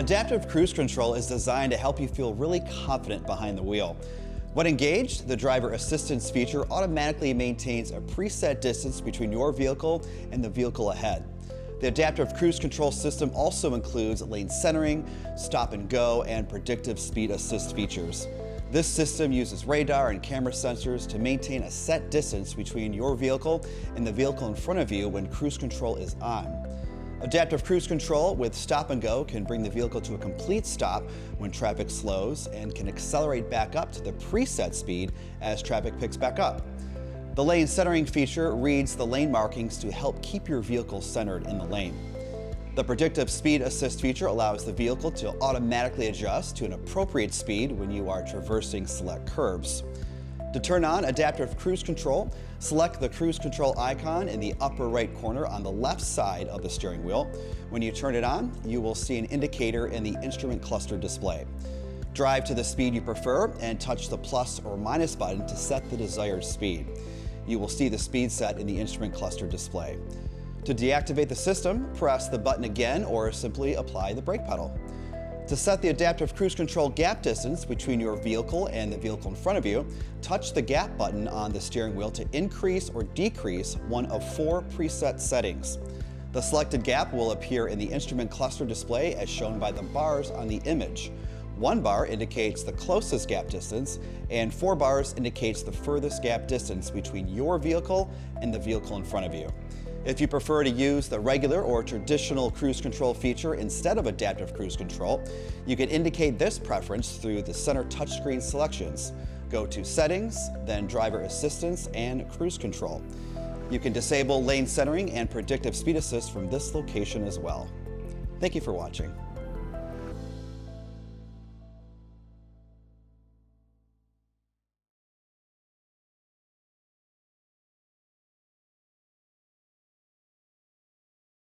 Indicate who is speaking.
Speaker 1: Adaptive cruise control is designed to help you feel really confident behind the wheel. When engaged, the driver assistance feature automatically maintains a preset distance between your vehicle and the vehicle ahead. The adaptive cruise control system also includes lane centering, stop and go, and predictive speed assist features. This system uses radar and camera sensors to maintain a set distance between your vehicle and the vehicle in front of you when cruise control is on. Adaptive cruise control with stop and go can bring the vehicle to a complete stop when traffic slows and can accelerate back up to the preset speed as traffic picks back up. The lane centering feature reads the lane markings to help keep your vehicle centered in the lane. The Predictive Speed Assist feature allows the vehicle to automatically adjust to an appropriate speed when you are traversing select curves. To turn on adaptive cruise control, select the cruise control icon in the upper right corner on the left side of the steering wheel. When you turn it on, you will see an indicator in the instrument cluster display. Drive to the speed you prefer and touch the plus or minus button to set the desired speed. You will see the speed set in the instrument cluster display. To deactivate the system, press the button again or simply apply the brake pedal. To set the adaptive cruise control gap distance between your vehicle and the vehicle in front of you, touch the gap button on the steering wheel to increase or decrease one of 4 preset settings. The selected gap will appear in the instrument cluster display as shown by the bars on the image. 1 bar indicates the closest gap distance, and 4 bars indicates the furthest gap distance between your vehicle and the vehicle in front of you. If you prefer to use the regular or traditional cruise control feature instead of adaptive cruise control, you can indicate this preference through the center touchscreen selections. Go to Settings, then Driver Assistance and Cruise Control. You can disable lane centering and predictive speed assist from this location as well. Thank you for watching.